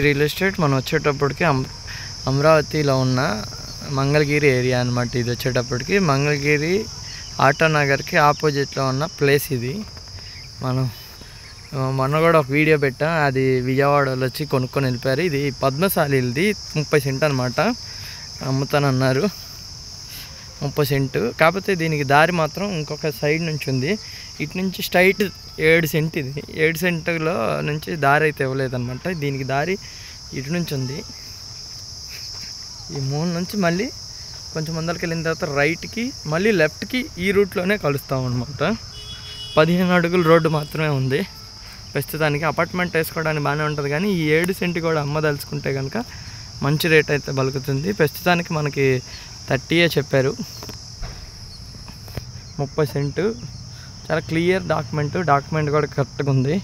Real estate మనం వచ్చేటప్పటికి అమరావతిలో ఉన్న మంగళగిరి ఏరియా అనమాట. ఇది వచ్చేటప్పటికి మంగళగిరి ఆటోనగర్కి ఆపోజిట్లో ఉన్న ప్లేస్ ఇది. మొన్న కూడా ఒక వీడియో పెట్టాం, అది విజయవాడలో వచ్చి కొనుక్కొని వెళ్ళిపోయారు. ఇది పద్మశాలిది 30 సెంట్ అనమాట, అమ్ముతానన్నారు 30 సెంటు. కాకపోతే దీనికి దారి మాత్రం ఇంకొక సైడ్ నుంచి ఉంది, ఇటు నుంచి స్ట్రైట్ 7 సెంట్. ఇది 7 సెంటులో నుంచి దారి అయితే ఇవ్వలేదన్నమాట. దీనికి దారి ఇటు నుంచి ఉంది. ఈ మూల నుంచి మళ్ళీ కొంచెం ముందరికి వెళ్ళిన తర్వాత రైట్కి మళ్ళీ లెఫ్ట్కి ఈ రూట్లోనే కలుస్తాం అనమాట. 15 అడుగుల రోడ్డు మాత్రమే ఉంది ప్రస్తుతానికి. అపార్ట్మెంట్ వేసుకోవడానికి బాగానే ఉంటుంది, కానీ ఈ 7 సెంట్ కూడా అమ్మదలుచుకుంటే కనుక మంచి రేట్ అయితే పలుకుతుంది. ప్రస్తుతానికి మనకి 30 చెప్పారు. 30 సెంటు చాలా క్లియర్ డాక్యుమెంట్ కూడా కరెక్ట్గా ఉంది.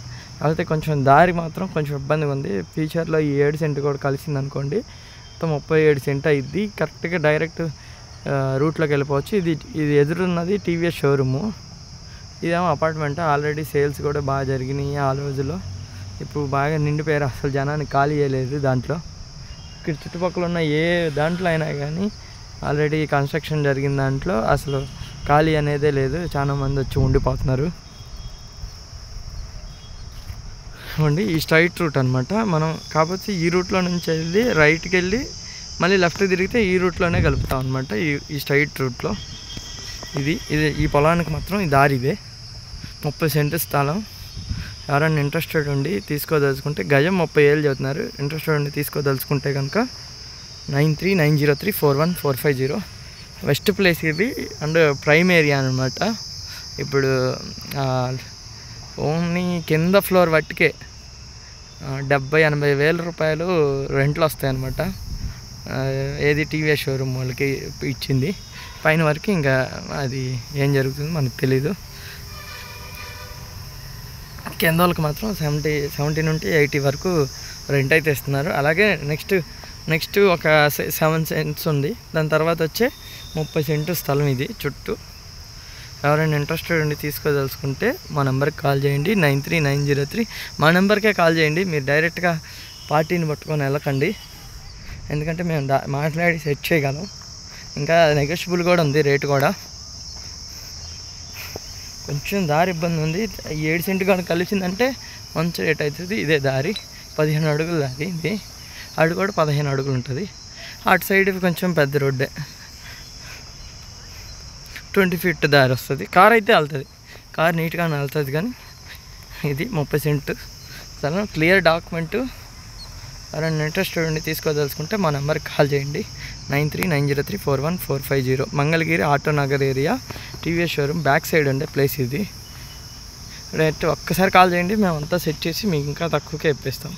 అయితే కొంచెం దారి మాత్రం కొంచెం ఇబ్బందిగా ఉంది. ఫ్యూచర్లో ఈ 7 సెంట్ కూడా కలిసింది అనుకోండి, మొత్తం 37 సెంట్ అయింది. కరెక్ట్గా డైరెక్ట్ రూట్లోకి వెళ్ళిపోవచ్చు. ఇది ఎదురున్నది టీవీఎస్ షోరూము, ఇదేమో అపార్ట్మెంట్. ఆల్రెడీ సేల్స్ కూడా బాగా జరిగినాయి ఆ రోజులో. ఇప్పుడు బాగా నిండిపోయారు, అసలు జనాన్ని ఖాళీ చేయలేదు దాంట్లో. ఇక్కడ చుట్టుపక్కల ఉన్న ఏ దాంట్లో అయినా కానీ ఆల్రెడీ కన్స్ట్రక్షన్ జరిగిన దాంట్లో అసలు ఖాళీ అనేదే లేదు, చాలా మంది వచ్చి ఉండిపోతున్నారు. చూడండి, ఈ స్ట్రైట్ రూట్ అనమాట. మనం కాకపోతే ఈ రూట్లో నుంచి వెళ్ళి రైట్కి వెళ్ళి మళ్ళీ లెఫ్ట్ తిరిగితే ఈ రూట్లోనే కలుపుతాం అనమాట. ఈ స్ట్రైట్ రూట్లో ఇది ఈ పొలానికి మాత్రం ఈ దారి ఇదే. 30 సెంట్ స్థలం. ఎవరైనా ఇంట్రెస్టెడ్ ఉండి తీసుకోదలుచుకుంటే గజం 30,000 చెబుతున్నారు. ఇంట్రెస్టెడ్ ఉండి తీసుకోదలుచుకుంటే కనుక 9390341450. వెస్ట్ ప్లేస్ ఇది అండ్ ప్రైమ్ ఏరియా అనమాట. ఇప్పుడు ఓన్లీ కింద ఫ్లోర్ బట్టికే 70-80 వేల రూపాయలు రెంట్లు వస్తాయన్నమాట. ఏది టీవీఎస్ షోరూమ్ వాళ్ళకి ఇచ్చింది. పైన వరకు ఇంకా అది ఏం జరుగుతుందో మనకు తెలీదు. కింద వాళ్ళకి మాత్రం 70 నుండి 80 వరకు రెంట్ అయితే ఇస్తున్నారు. అలాగే నెక్స్ట్ ఒక 7 సెంట్స్ ఉంది. దాని తర్వాత వచ్చే 30 సెంటు స్థలం ఇది చుట్టూ. ఎవరైనా ఇంట్రెస్టెడ్ ఉండి తీసుకోదలుచుకుంటే మా నెంబర్కి కాల్ చేయండి, 93903. మా నెంబర్కే కాల్ చేయండి. మీరు డైరెక్ట్గా పార్టీని పట్టుకొని వెళ్ళకండి, ఎందుకంటే మేము మాట్లాడి సెట్ చేయగలం. ఇంకా నెగోషియబుల్ కూడా ఉంది రేటు కూడా. కొంచెం దారి ఇబ్బంది ఉంది. 7 సెంట్ కూడా కలిసిందంటే మంచి రేట్ అవుతుంది. ఇదే దారి 15 అడుగుల దారి. ఇది అటు కూడా 15 అడుగులు ఉంటుంది. అటు సైడ్ కొంచెం పెద్ద రోడ్డే, 20 ఫీట్ దారి వస్తుంది. కార్ అయితే వెళ్తుంది, కార్ నీట్గానే వెళ్తుంది. కానీ ఇది 30 సెంట్ స్థలం, క్లియర్ డాక్యుమెంటు. ఎవరైనా ఇంట్రెస్టెడ్ ఉండి తీసుకోదలుచుకుంటే మా నెంబర్కి కాల్ చేయండి, 9390341450. Mangalagiri Autonagar area TVS showroom back side ఉండే ప్లేస్ ఇది. డైరెక్ట్ ఒక్కసారి కాల్ చేయండి, మేము అంతా సెట్ చేసి మీకు ఇంకా తక్కువకే ఇప్పిస్తాం.